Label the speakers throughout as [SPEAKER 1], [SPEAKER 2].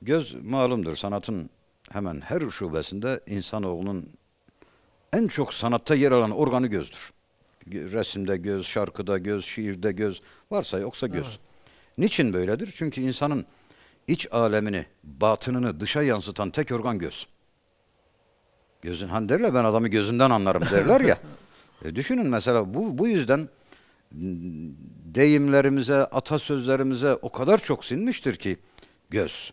[SPEAKER 1] Göz malumdur, sanatın hemen her şubesinde insanoğlunun en çok sanatta yer alan organı gözdür. Resimde göz, şarkıda göz, şiirde göz, varsa yoksa göz.
[SPEAKER 2] Evet.
[SPEAKER 1] Niçin böyledir? Çünkü insanın iç alemini, batınını dışa yansıtan tek organ göz. Gözün, hani derler ben adamı gözünden anlarım derler ya. Düşünün mesela bu yüzden deyimlerimize, atasözlerimize o kadar çok sinmiştir ki göz.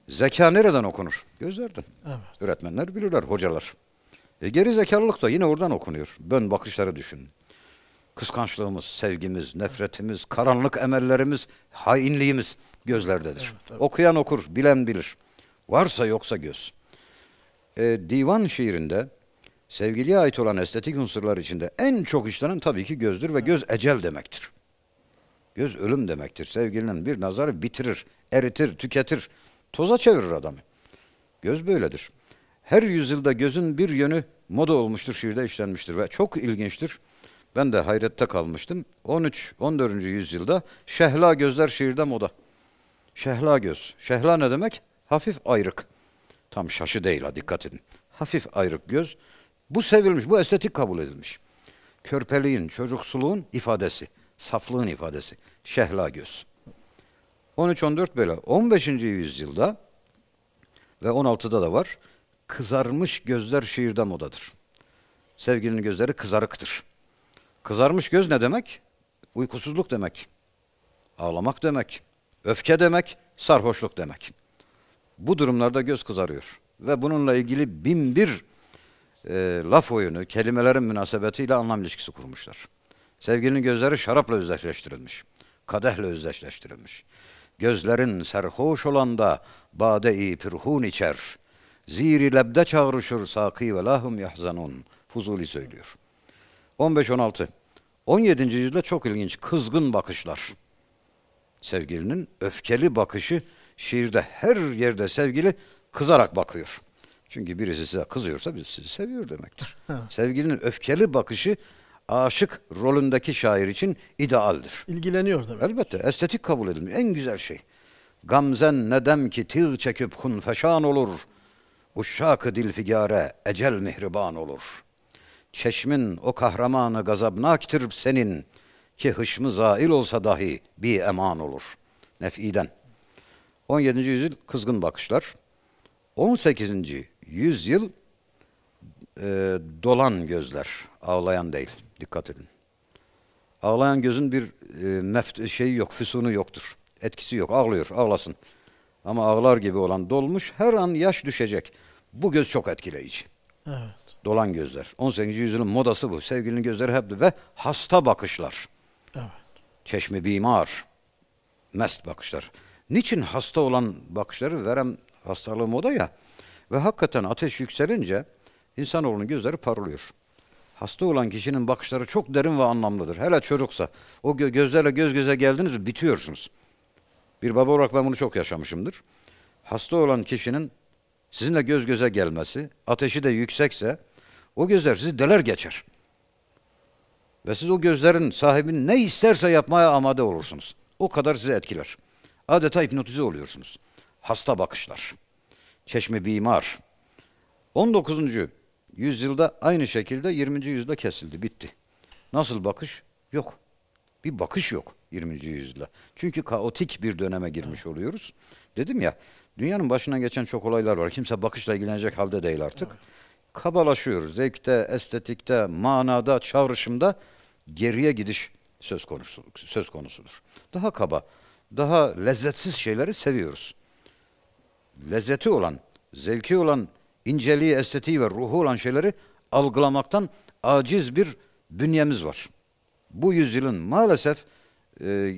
[SPEAKER 1] Zeka nereden okunur? Gözlerden.
[SPEAKER 2] Evet.
[SPEAKER 1] Öğretmenler bilirler, hocalar. Geri zekalılık da yine oradan okunuyor. Bön bakışları düşünün. Kıskançlığımız, sevgimiz, nefretimiz, karanlık emellerimiz, hainliğimiz gözlerdedir.
[SPEAKER 2] Evet, evet.
[SPEAKER 1] Okuyan okur, bilen bilir. Varsa yoksa göz. Divan şiirinde sevgiliye ait olan estetik unsurlar içinde en çok işlenen tabii ki gözdür ve göz ecel demektir. Göz ölüm demektir. Sevgilinin bir nazarı bitirir, eritir, tüketir, toza çevirir adamı. Göz böyledir. Her yüzyılda gözün bir yönü moda olmuştur, şiirde işlenmiştir ve çok ilginçtir. Ben de hayrette kalmıştım. 13-14. yüzyılda şehla gözler şiirde moda. Şehla göz. Şehla ne demek? Hafif ayrık. Tam şaşı değil ha, dikkat edin. Hafif ayrık göz. Bu sevilmiş, bu estetik kabul edilmiş. Körpeliğin, çocuksuluğun ifadesi, saflığın ifadesi. Şehla göz. 13-14 böyle. 15. yüzyılda ve 16'da da var. Kızarmış gözler şiirde modadır. Sevgilinin gözleri kızarıktır. Kızarmış göz ne demek? Uykusuzluk demek. Ağlamak demek. Öfke demek. Sarhoşluk demek. Bu durumlarda göz kızarıyor. Ve bununla ilgili bin bir laf oyunu, kelimelerin münasebetiyle anlam ilişkisi kurmuşlar. Sevgilinin gözleri şarapla özdeşleştirilmiş. Kadehle özdeşleştirilmiş. Gözlerin serhoş olan da bade-i pirhun içer. Ziri lebde çağrışır saki ve lahum yahzanun. Fuzuli söylüyor. 15-16. 17. yüzyılda çok ilginç kızgın bakışlar. Sevgilinin öfkeli bakışı şiirde her yerde sevgili kızarak bakıyor. Çünkü birisi size kızıyorsa biz sizi seviyor demektir. Sevgilinin öfkeli bakışı aşık rolündeki şair için idealdir.
[SPEAKER 2] İlgileniyor demek.
[SPEAKER 1] Elbette estetik kabul edilmiş en güzel şey. Gamzen nedem ki tığ çekip hunfeşan olur. Uşşak-ı dilfigare ecel mihriban olur. Çeşmin o kahramanı gazabnaktir senin ki hışmı zail olsa dahi bir eman olur. Nef'iden. 17. yüzyıl kızgın bakışlar. 18. yüzyıl dolan gözler. Ağlayan değil. Dikkat edin. Ağlayan gözün bir şeyi yok, füsunu yoktur. Etkisi yok. Ağlıyor, ağlasın. Ama ağlar gibi olan dolmuş her an yaş düşecek. Bu göz çok etkileyici.
[SPEAKER 2] Evet.
[SPEAKER 1] Dolan gözler. 18. yüzyılın modası bu. Sevgilinin gözleri hep ve hasta bakışlar.
[SPEAKER 2] Evet.
[SPEAKER 1] Çeşmi bimar. Mest bakışlar. Niçin hasta olan bakışları verem hastalığı moda ya. Ve hakikaten ateş yükselince insanoğlunun gözleri parlıyor. Hasta olan kişinin bakışları çok derin ve anlamlıdır. Hele çocuksa o gözlerle göz göze geldiniz mi bitiyorsunuz. Bir baba olarak ben bunu çok yaşamışımdır. Hasta olan kişinin sizinle göz göze gelmesi, ateşi de yüksekse o gözler sizi deler geçer. Ve siz o gözlerin sahibinin ne isterse yapmaya amade olursunuz. O kadar sizi etkiler. Adeta hipnotize oluyorsunuz. Hasta bakışlar. Çeşmi bimar. 19. yüzyılda aynı şekilde 20. yüzyılda kesildi, bitti. Nasıl bakış? Yok. Bir bakış yok 20. yüzyılda. Çünkü kaotik bir döneme girmiş oluyoruz. Dedim ya, dünyanın başından geçen çok olaylar var. Kimse bakışla ilgilenecek halde değil artık. Kabalaşıyor. Zevkte, estetikte, manada, çağrışımda geriye gidiş söz konusudur. Daha kaba, daha lezzetsiz şeyleri seviyoruz. Lezzeti olan, zevki olan, inceliği, estetiği ve ruhu olan şeyleri algılamaktan aciz bir bünyemiz var. Bu yüzyılın maalesef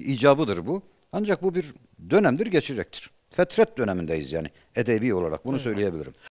[SPEAKER 1] icabıdır bu. Ancak bu bir dönemdir, geçecektir. Fetret dönemindeyiz yani edebi olarak bunu söyleyebilirim.